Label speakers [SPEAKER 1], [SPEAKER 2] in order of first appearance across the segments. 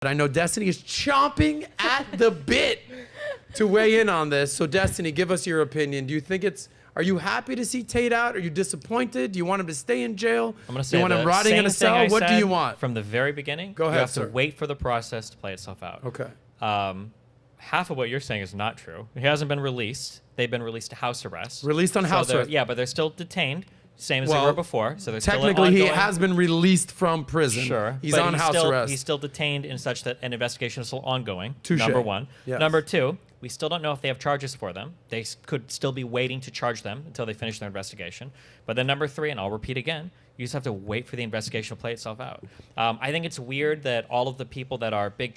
[SPEAKER 1] But I know Destiny is chomping at the bit to weigh in on this. So Destiny, give us your opinion. Do you think are you happy to see Tate out? Are you disappointed? Do you want him to stay in jail?
[SPEAKER 2] I'm going to say
[SPEAKER 1] do you want him rotting in a cell? What do you want?
[SPEAKER 2] From the very beginning,
[SPEAKER 1] Go ahead,
[SPEAKER 2] you have
[SPEAKER 1] sir.
[SPEAKER 2] to wait for the process to play itself out.
[SPEAKER 1] Okay.
[SPEAKER 2] Half of what you're saying is not true. He hasn't been released. They've been released to house arrest.
[SPEAKER 1] Released on house arrest.
[SPEAKER 2] Yeah, but they're still detained, same as they were before. So they're
[SPEAKER 1] technically, he has been released from prison.
[SPEAKER 2] Sure.
[SPEAKER 1] He's on house arrest.
[SPEAKER 2] He's still detained in such that an investigation is still ongoing.
[SPEAKER 1] Touché.
[SPEAKER 2] Number one.
[SPEAKER 1] Yes.
[SPEAKER 2] Number two, we still don't know if they have charges for them. They could still be waiting to charge them until they finish their investigation. But then number three, and I'll repeat again, you just have to wait for the investigation to play itself out. I think it's weird that all of the people that are big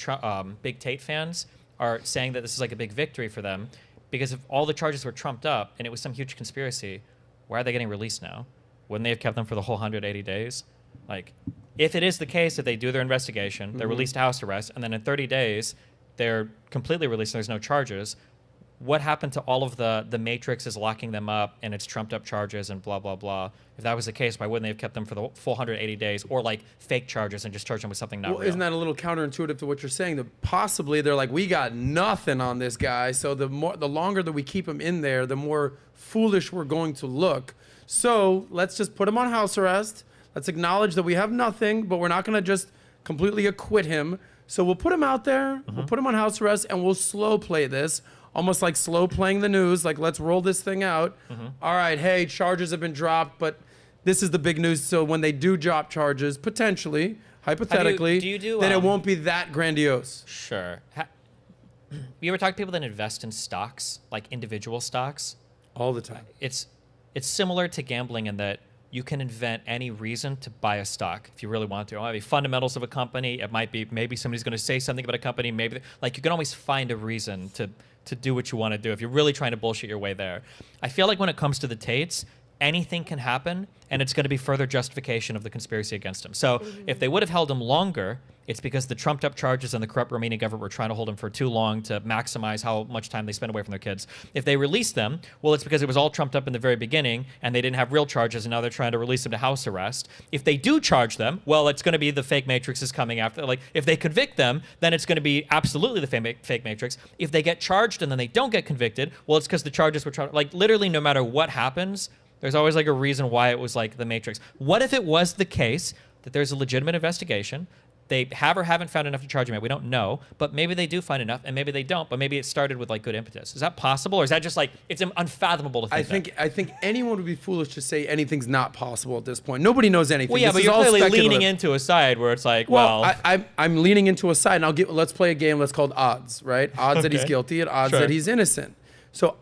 [SPEAKER 2] Tate fans are saying that this is like a big victory for them, because if all the charges were trumped up and it was some huge conspiracy, why are they getting released now? Wouldn't they have kept them for the whole 180 days? Like, if it is the case that they do their investigation, they're released to house arrest, and then in 30 days, they're completely released and there's no charges, what happened to all of the Matrix is locking them up and it's trumped up charges and blah, blah, blah? If that was the case, why wouldn't they have kept them for the full 180 days or like fake charges and just charge them with something not real?
[SPEAKER 1] Isn't that a little counterintuitive to what you're saying? That possibly they're like, we got nothing on this guy, so the longer that we keep him in there, the more foolish we're going to look. So let's just put him on house arrest. Let's acknowledge that we have nothing, but we're not going to just completely acquit him. So we'll put him out there, we'll put him on house arrest, and we'll slow play this, almost like slow playing the news, like let's roll this thing out. All right, hey, charges have been dropped, but this is the big news. So when they do drop charges, potentially, hypothetically, then it won't be that grandiose.
[SPEAKER 2] Sure. You ever talk to people that invest in stocks, like individual stocks?
[SPEAKER 1] All the time.
[SPEAKER 2] It's similar to gambling in that you can invent any reason to buy a stock if you really want to. It might be fundamentals of a company. It might be maybe somebody's going to say something about a company. Maybe like you can always find a reason to do what you want to do if you're really trying to bullshit your way there. I feel like when it comes to the Tates, anything can happen, and it's going to be further justification of the conspiracy against him. So if they would have held him longer, it's because the trumped up charges and the corrupt Romanian government were trying to hold him for too long to maximize how much time they spend away from their kids. If they released them, well, it's because it was all trumped up in the very beginning and they didn't have real charges, and now they're trying to release them to house arrest. If they do charge them, well, it's going to be the fake Matrix is coming after. Like, if they convict them, then it's going to be absolutely the fake Matrix. If they get charged and then they don't get convicted, well, it's because the charges were like literally no matter what happens, there's always like a reason why it was like the Matrix. What if it was the case that there's a legitimate investigation? They have or haven't found enough to charge him yet. We don't know, but maybe they do find enough, and maybe they don't. But maybe it started with like good impetus. Is that possible, or is that just like it's unfathomable to think?
[SPEAKER 1] I think anyone would be foolish to say anything's not possible at this point. Nobody knows anything.
[SPEAKER 2] Well, yeah, but you're clearly leaning into a side where it's like, well,
[SPEAKER 1] I'm leaning into a side, and let's play a game. Let's call it odds, right? Odds that he's guilty and odds that he's innocent. So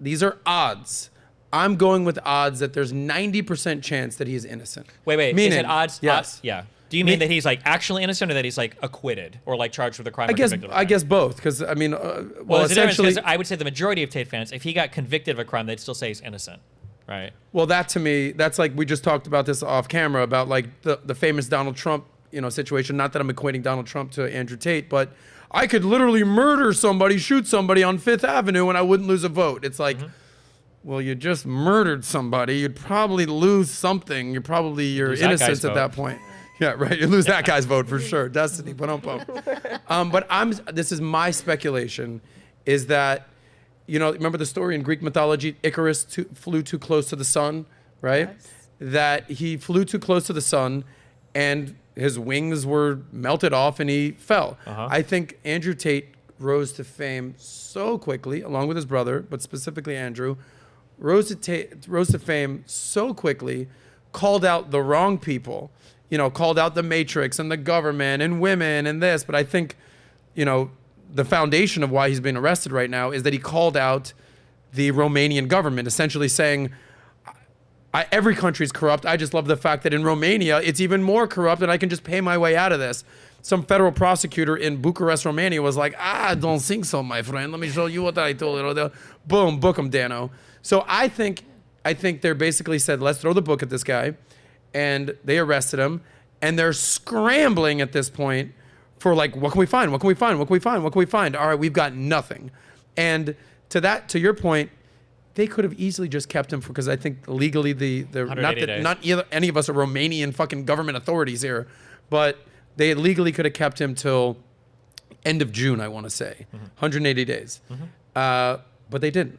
[SPEAKER 1] these are odds. I'm going with odds that there's 90% chance that he is innocent.
[SPEAKER 2] Wait,
[SPEAKER 1] meaning,
[SPEAKER 2] is it odds?
[SPEAKER 1] Yes.
[SPEAKER 2] Yeah. Do you mean that he's like actually innocent, or that he's like acquitted or like charged with a crime?
[SPEAKER 1] I guess both, because I mean,
[SPEAKER 2] essentially, I would say the majority of Tate fans, if he got convicted of a crime, they'd still say he's innocent, right?
[SPEAKER 1] Well, that to me, that's like we just talked about this off camera about like the famous Donald Trump, situation. Not that I'm equating Donald Trump to Andrew Tate, but I could literally murder somebody, shoot somebody on Fifth Avenue, and I wouldn't lose a vote. It's like. Well, you just murdered somebody. You'd probably lose something. You're innocent at that point. Yeah, right. You lose that guy's vote for sure. Destiny, but this is my speculation, is that, remember the story in Greek mythology, Icarus flew too close to the sun, right? Yes. That he flew too close to the sun, and his wings were melted off, and he fell. I think Andrew Tate rose to fame so quickly, along with his brother, but specifically Andrew, rose to fame so quickly, called out the wrong people, called out the Matrix and the government and women and this. But I think, the foundation of why he's being arrested right now is that he called out the Romanian government, essentially saying, every country is corrupt. I just love the fact that in Romania, it's even more corrupt and I can just pay my way out of this. Some federal prosecutor in Bucharest, Romania was like, I don't think so, my friend. Let me show you what I told you. Boom, book him, Dano. So I think they're basically said, let's throw the book at this guy. And they arrested him. And they're scrambling at this point for like, what can we find? What can we find? What can we find? What can we find? All right, we've got nothing. And to your point, they could have easily just kept him because I think legally not any of us are Romanian fucking government authorities here, but They legally could have kept him till end of June, I want to say, 180 days. But they didn't.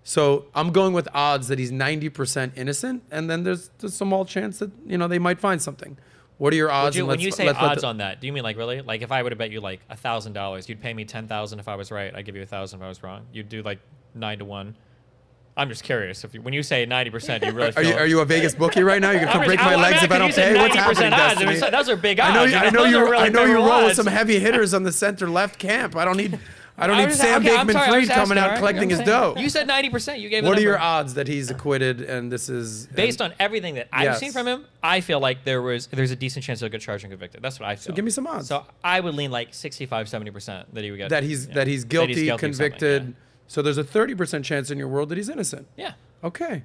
[SPEAKER 1] So I'm going with odds that he's 90% innocent, and then there's a small chance that they might find something. What are your odds?
[SPEAKER 2] When you say odds on that, do you mean like really? Like if I would have bet you like $1,000, you'd pay me 10,000 if I was right. I'd give you 1,000 if I was wrong. You'd do like 9 to 1. I'm just curious. When you say 90%, do you really feel...
[SPEAKER 1] Are you a Vegas bookie right now? You're going to come break my legs if I don't pay? What's happening, Destiny?
[SPEAKER 2] Those are big odds.
[SPEAKER 1] I know you roll with some heavy hitters on the center left camp. I don't need Sam Bankman-Fried coming out collecting his dough.
[SPEAKER 2] You said 90%. You gave
[SPEAKER 1] What are your odds that he's acquitted and this is...
[SPEAKER 2] Based on everything that I've seen from him, I feel like there's a decent chance he'll get charged and convicted. That's what I feel.
[SPEAKER 1] So give me some odds.
[SPEAKER 2] So I would lean like 65, 70% that he would get...
[SPEAKER 1] That he's guilty, convicted. So there's a 30% chance in your world that he's innocent.
[SPEAKER 2] Yeah.
[SPEAKER 1] Okay.